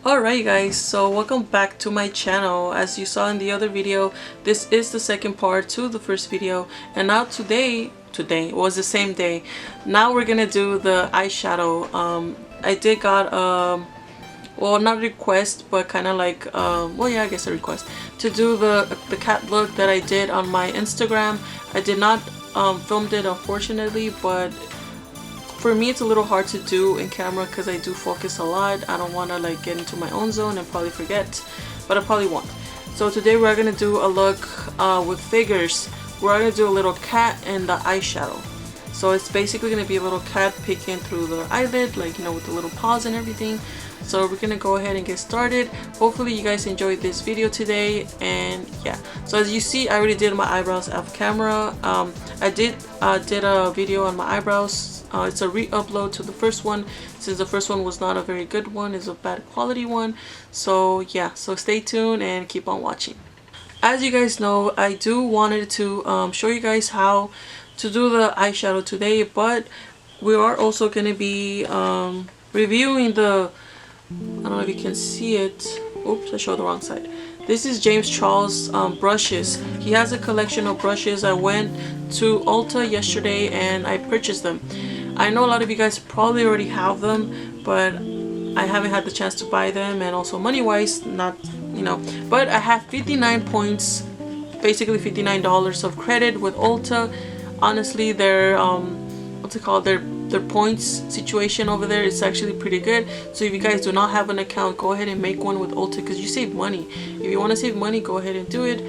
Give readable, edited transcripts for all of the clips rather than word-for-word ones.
Alright guys, so welcome back to my channel. As you saw in the other video, this is the second part to the first video, and now today was the same day. Now we're gonna do the eyeshadow. I did got well, not a request, but kind of like well, yeah, I guess a request to do the cat look that I did on my Instagram. I did not filmed it, unfortunately, but for me it's a little hard to do in camera because I do focus a lot. I don't want to like get into my own zone and probably forget, but I probably won't. So today we're gonna do a look with figures. We're gonna do a little cat and the eyeshadow. So it's basically gonna be a little cat peeking through the eyelid, like, you know, with the little paws and everything. So we're gonna go ahead and get started. Hopefully you guys enjoyed this video today, and yeah. So as you see, I already did my eyebrows off camera. I did a video on my eyebrows. It's a re-upload to the first one, since the first one was not a very good one. It's a bad quality one. So yeah, so stay tuned and keep on watching. As you guys know, I do wanted to show you guys how to do the eyeshadow today, but we are also going to be reviewing the, I don't know if you can see it. Oops, I showed the wrong side. This is James Charles brushes. He has a collection of brushes. I went to Ulta yesterday and I purchased them. I know a lot of you guys probably already have them, but I haven't had the chance to buy them, and also money wise, not, you know, but I have 59 points, basically $59 of credit with Ulta. Honestly, their what's it called, their points situation over there is actually pretty good. So if you guys do not have an account, go ahead and make one with Ulta, because you save money. If you want to save money, go ahead and do it.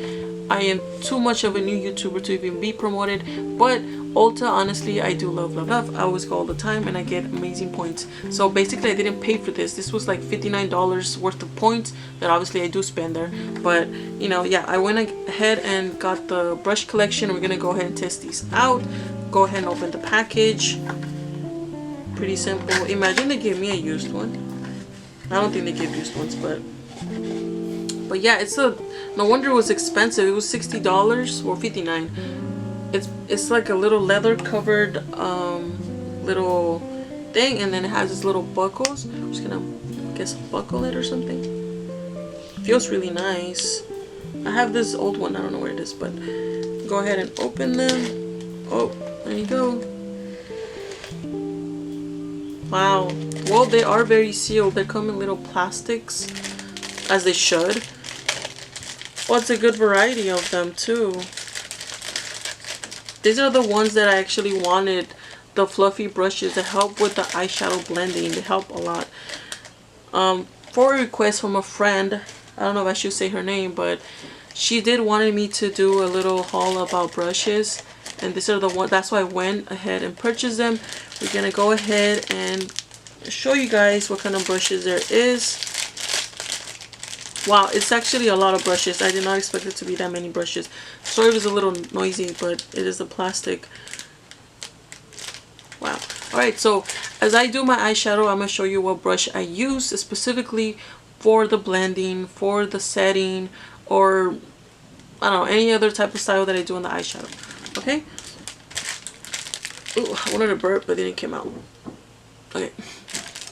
I am too much of a new YouTuber to even be promoted, but Ulta, honestly, I do love. I always go all the time and I get amazing points. So basically I didn't pay for this. This was like $59 worth of points that obviously I do spend there. But you know, yeah, I went ahead and got the brush collection. We're gonna go ahead and test these out. Go ahead and open the package. Pretty simple. Imagine they gave me a used one. I don't think they give used ones, but yeah, no wonder it was expensive. It was $60 or $59. It's like a little leather covered little thing, and then it has these little buckles. I'm just gonna guess buckle it or something. Feels really nice. I have this old one, I don't know where it is, but go ahead and open them. Oh, there you go. Wow. Well, they are very sealed. They come in little plastics, as they should. Well, it's a good variety of them too. These are the ones that I actually wanted, the fluffy brushes that help with the eyeshadow blending. They help a lot. For a request from a friend, I don't know if I should say her name, but she did wanted me to do a little haul about brushes, and these are the ones. That's why I went ahead and purchased them. We're gonna go ahead and show you guys what kind of brushes there is. Wow, it's actually a lot of brushes. I did not expect it to be that many brushes. Sorry if it's a little noisy, but it is the plastic. Wow. Alright, so as I do my eyeshadow, I'm going to show you what brush I use specifically for the blending, for the setting, or I don't know, any other type of style that I do on the eyeshadow. Okay? Ooh, I wanted to burp, but then it came out. Okay.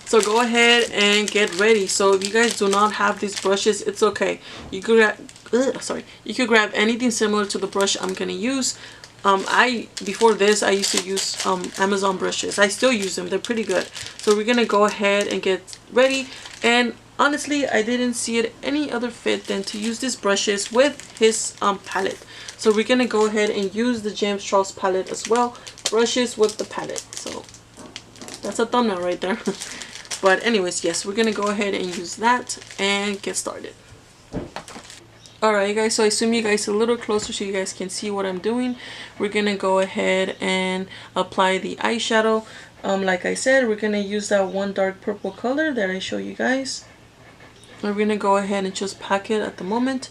So go ahead and get ready. So if you guys do not have these brushes, it's okay. You could grab anything similar to the brush I'm gonna use. Before this, I used to use Amazon brushes. I still use them. They're pretty good. So we're gonna go ahead and get ready. And honestly, I didn't see it any other fit than to use these brushes with his palette. So we're gonna go ahead and use the James Charles palette as well. Brushes with the palette. So that's a thumbnail right there. But anyways, yes, we're gonna go ahead and use that and get started. Alright guys, so I assume you guys are a little closer so you guys can see what I'm doing. We're gonna go ahead and apply the eyeshadow. Like I said, we're gonna use that one dark purple color that I show you guys. And we're gonna go ahead and just pack it at the moment.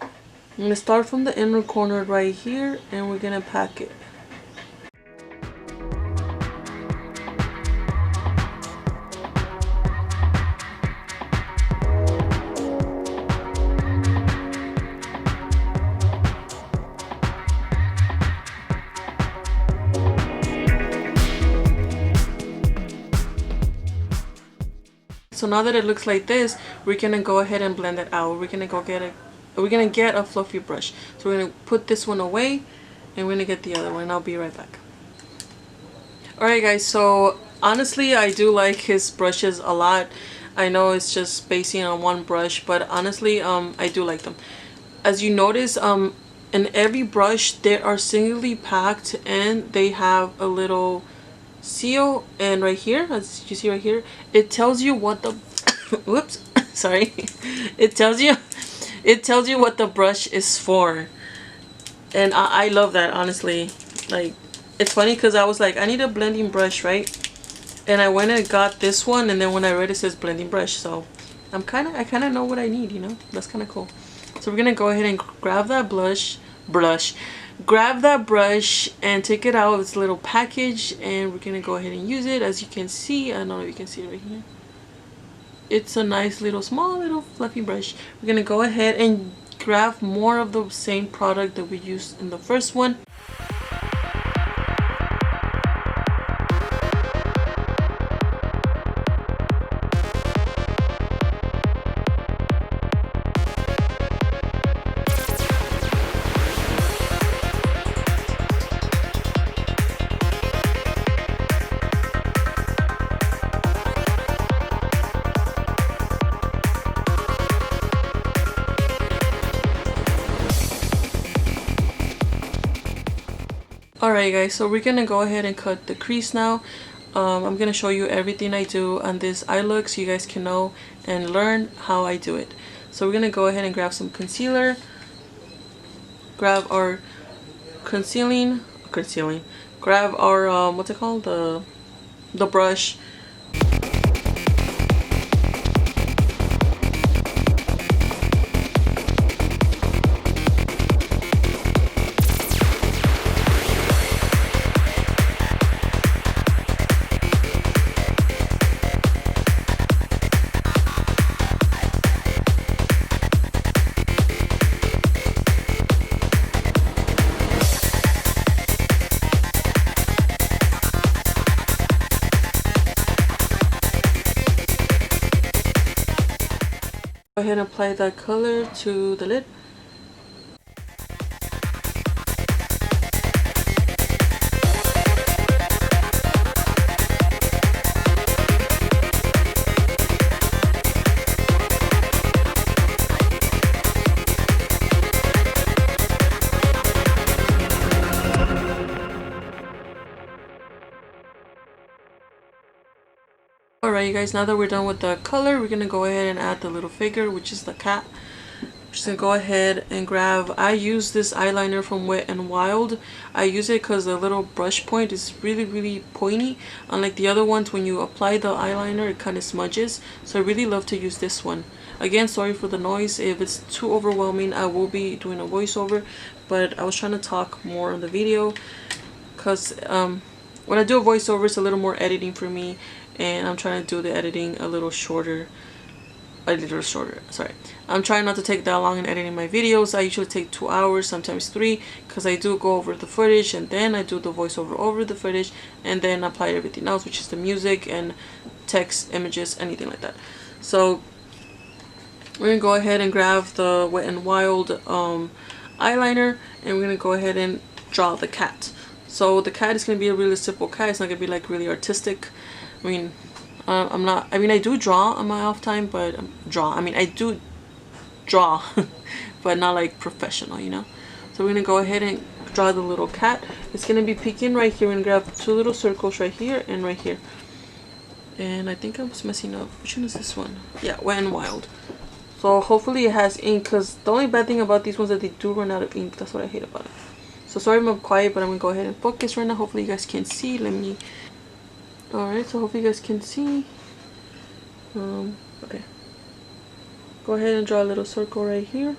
I'm gonna start from the inner corner right here, and we're gonna pack it. so now that it looks like this, we're gonna go ahead and blend it out. We're gonna get a fluffy brush. So we're gonna put this one away and we're gonna get the other one. I'll be right back. Alright guys, so honestly I do like his brushes a lot. I know it's just basing on one brush, but honestly I do like them. As you notice, in every brush they are singly packed and they have a little seal, and right here, as you see right here, it tells you what the whoops, sorry, it tells you what the brush is for. And I love that, honestly. Like, it's funny because I was like, I need a blending brush, right? And I went and got this one, and then when I read it says blending brush, so I kind of know what I need, you know. That's kind of cool. So we're gonna go ahead and grab that grab that brush and take it out of its little package, and we're gonna go ahead and use it. As you can see, I don't know if you can see it right here, it's a nice little small little fluffy brush. We're gonna go ahead and grab more of the same product that we used in the first one. Alright guys, so we're gonna go ahead and cut the crease now. I'm gonna show you everything I do on this eye look so you guys can know and learn how I do it. So we're gonna go ahead and grab some concealer, grab our concealing, grab our what's it called, the brush. Go ahead and apply that color to the lid. Alright you guys, now that we're done with the color, we're gonna go ahead and add the little figure, which is the cat. I'm just gonna go ahead and grab, I use this eyeliner from Wet n Wild. I use it because the little brush point is really pointy. Unlike the other ones, when you apply the eyeliner it kind of smudges. So I really love to use this one. Again, sorry for the noise. If it's too overwhelming, I will be doing a voiceover, but I was trying to talk more on the video because when I do a voiceover it's a little more editing for me, and I'm trying to do the editing a little shorter, sorry. I'm trying not to take that long in editing my videos. I usually take 2 hours, sometimes 3, because I do go over the footage and then I do the voiceover over the footage and then apply everything else, which is the music and text, images, anything like that. So we're gonna go ahead and grab the Wet n Wild eyeliner, and we're gonna go ahead and draw the cat. So the cat is gonna be a really simple cat. It's not gonna be like really artistic. I mean, I do draw on my off time, but I do draw, but not like professional, you know. So we're gonna go ahead and draw the little cat. It's gonna be peeking right here, and grab 2 little circles right here and right here. And I think I was messing up. Which one is this one? Yeah, Wet n Wild. So hopefully it has ink, because the only bad thing about these ones is that they do run out of ink. That's what I hate about it. So sorry if I'm quiet, but I'm gonna go ahead and focus right now. Hopefully you guys can see. Alright, so hopefully you guys can see. Okay. Go ahead and draw a little circle right here.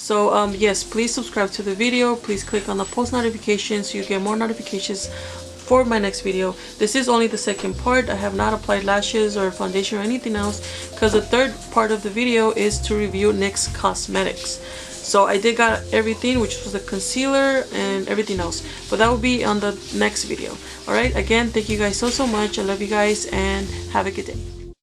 So yes, please subscribe to the video. Please click on the post notifications so you get more notifications for my next video. This is only the second part. I have not applied lashes or foundation or anything else, because the third part of the video is to review NYX Cosmetics. So I did got everything, which was the concealer and everything else, but that will be on the next video. Alright, again, thank you guys so much. I love you guys and have a good day.